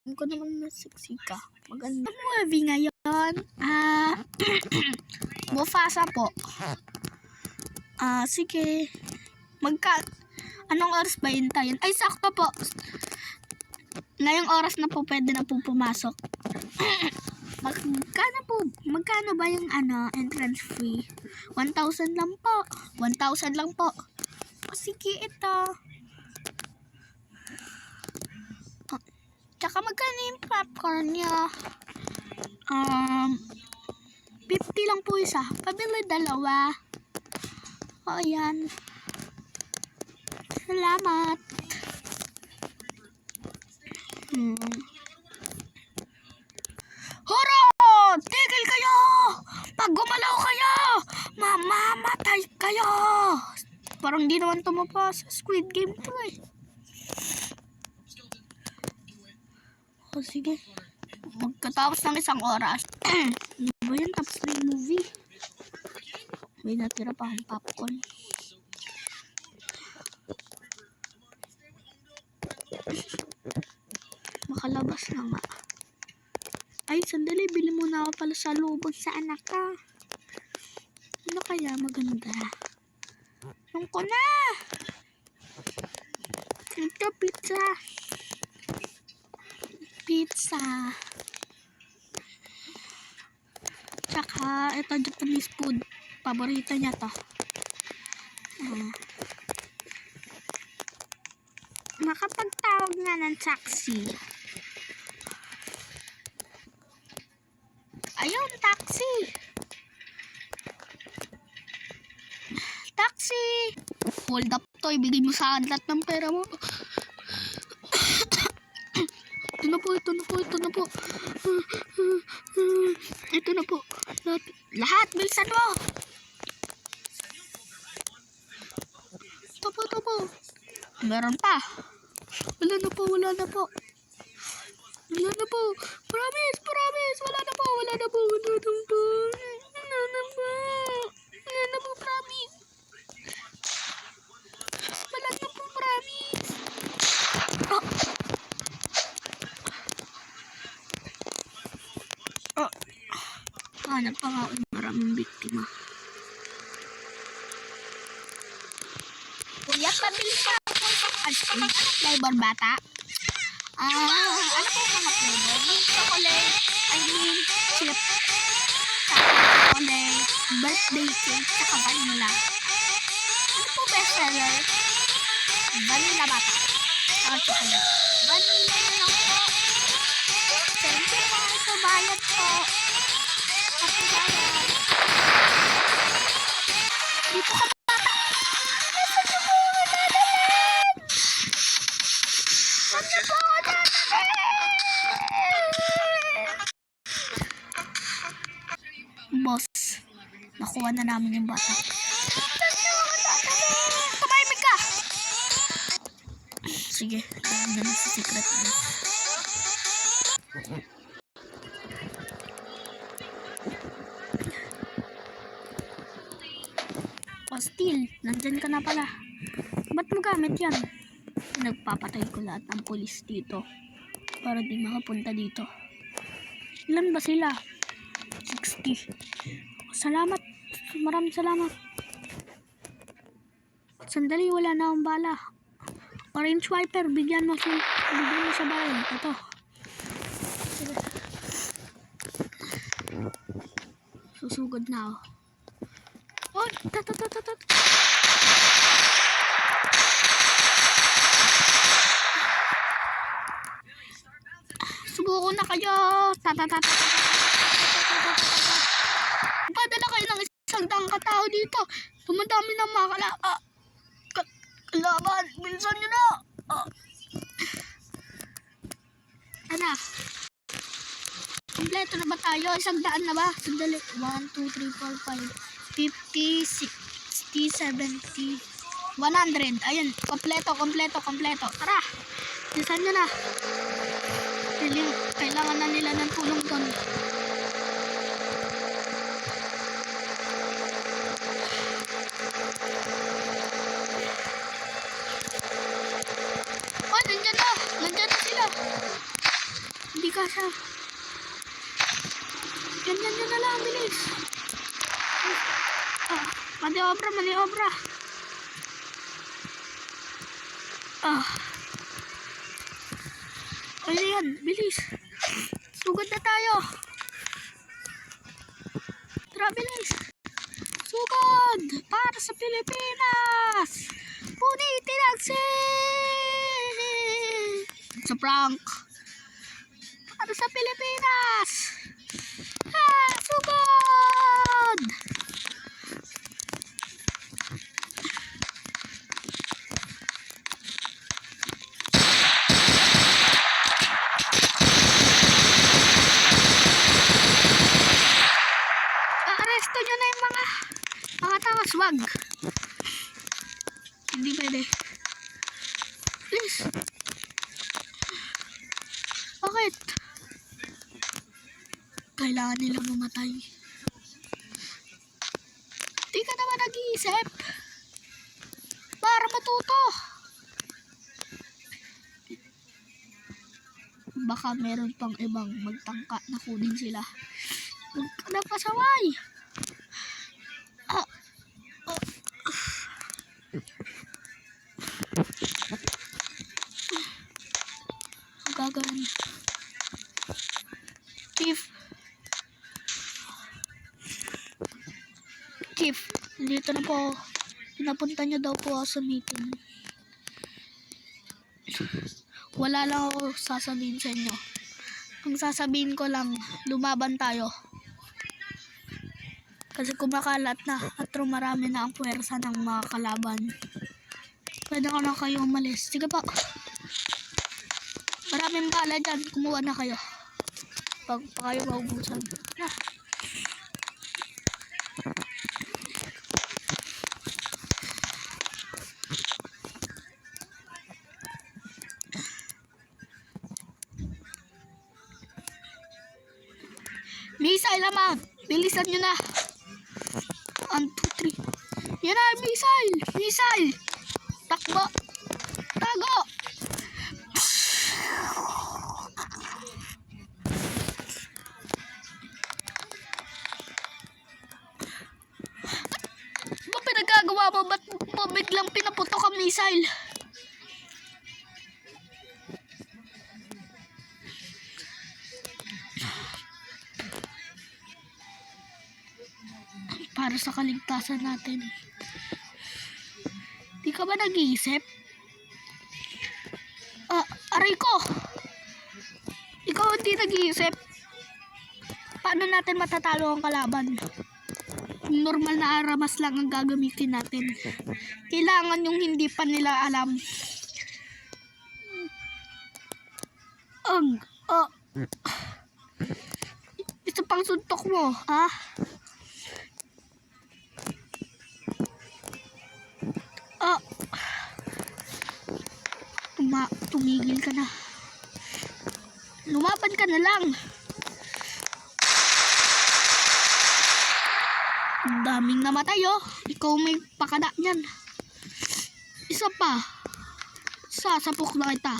Alam ko naman na sexy ka. Maganda movie ngayon. Mufasa po. Sige. Anong oras ba hintayin? Ay, sakto po. Ngayong oras na po pwede na po pumasok. Magkano ba yung entrance fee? 1,000 lang po. 1,000 lang po. Sige, ito. Tsaka magkano yung popcorn niya? 50 lang po isa. Pabili dalawa. O, yan. Salamat. Horo! Tigil kayo! Pag gumalaw kayo, mamamatay kayo! Parang di naman tumapa sa Squid Game to eh. O sige. Magkatapos ng 1 oras. Ano ba yun? Tapos na yung movie. May natira pa akong popcorn. Makalabas na nga. Ay, sandali. Bili muna ako pala sa lubon sa anak ka. Ano kaya maganda? Nung ko na! Ito, pizza. Pizza. Tsaka, ito Japanese food. Paborito niya to. Makapagtawag nga ng taxi. Ayun, taxi. Taxi. Hold up to. Ibigay mo sa akin lahat ng pera mo. Ito na po. Ito na po. Lahat. Bilisan mo. Ito po. Meron pa. Wala na po. Promise. Wala na po. Promise. Hanap pa nga maraming biktima. Kuya, pabili pa ako ng flavor bata. Ano po mga flavor? Chocolate, chip, chocolate, birthday cake, tsaka vanilla. Ano po best seller? Vanilla bata. Chocolate. Vanilla na lang po. Thank you po. Ito bayad po. Dito ka bata. Boss, nakuha na namin yung bata. Tumahimik ka! Sige, nandun sa secret na. Still, nandyan ka na pala. Ba't mo gamit yan? Nagpapatay ko lahat ng pulis dito para di makapunta dito. Ilan ba sila? 60. Salamat. Maraming salamat. Sandali, wala na akong bala. Orange wiper, bigyan mo sa bahay. Ito. Susugod na ako. Oh, subuko na kayo. Padala kayo ng 100 katao dito. Tumadami ng mga kalaban. Bilisan nyo na. Ano? Kompleto na ba tayo? 100 na ba? Sandali. 1, 2, 3, 4, 5 50, 60, 70, 100. Ayun, kompleto. Tara, bilisan nyo na. Kailangan na nila ng tulong doon. Oh, nandyan na sila. kasha. Yan na lang, bilis. Maniobra. Ayan, bilis. Sugod na tayo. Tara, bilis. Sugod para sa Pilipinas. Punitin ang sa prank. Para sa Pilipinas. Sugod. Aresto nyo na yung mga tawas. Wag. Hindi pwede. Please. Bakit? Kailangan nilang mamatay. Di ka naman nag-iisip. Para matuto. Baka meron pang ibang magtangka na kunin sila. Huwag ka na pasaway. Ang gagawin. Chief, dito na po. Pinapunta niyo daw po ako sa meeting. Wala lang ako sasabihin sa inyo. Ang sasabihin ko lang, lumaban tayo. Kasi kumakalat na at marami na ang puwersa ng mga kalaban. Pwede ka na kayo umalis. Sige po. Maraming bala dyan. Kumuha na kayo. Pag pa kayo maubusan. Missile naman! Bilisan nyo na! 1, 2, 3. Yan na! Missile! Takbo! Tago! Ano pinagkagawa mo? Ba't mo biglang pinaputok ang missile? Para sa kaligtasan natin. Di ka ba nag-iisip? Aray ko! Ikaw hindi nag-iisip? Paano natin matatalo ang kalaban? Normal na aramas lang ang gagamitin natin. Kailangan yung hindi pa nila alam. Ito pang suntok mo, ha? Tumigil ka na. Lumaban ka na lang. Ang daming namatay, oh. Ikaw may pakada niyan. Isa pa. Sasapok na kita.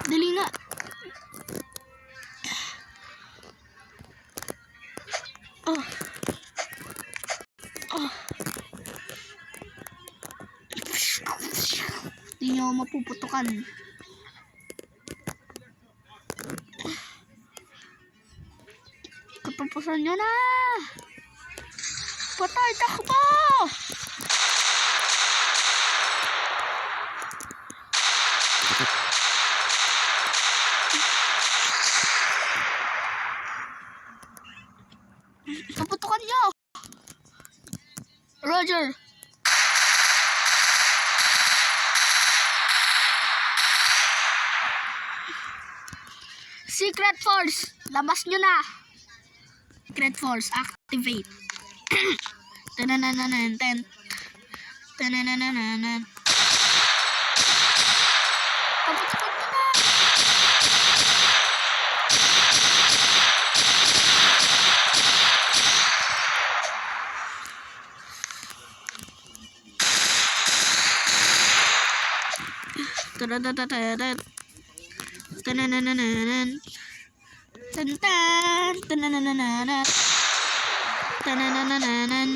Dali nga. Hindi nyo mapuputukan. Katapusan nyo na. Patay, takbo! Kaputukan niyo! Roger! Secret Force! Labas nyo na! Secret Force, activate! Tananananan. Tananananan. Kaputukan nyo na! Tananananan. Tananananan. Tantan. Tananananan. Tananananan.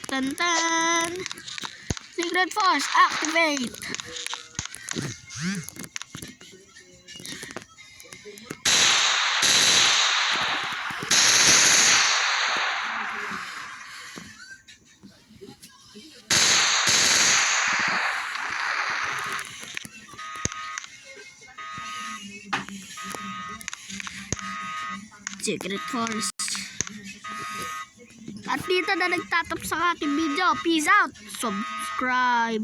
Tantan. Secret Force, activate! Secret Force. At dito na nagtatapos sa ating video. Peace out! Subscribe!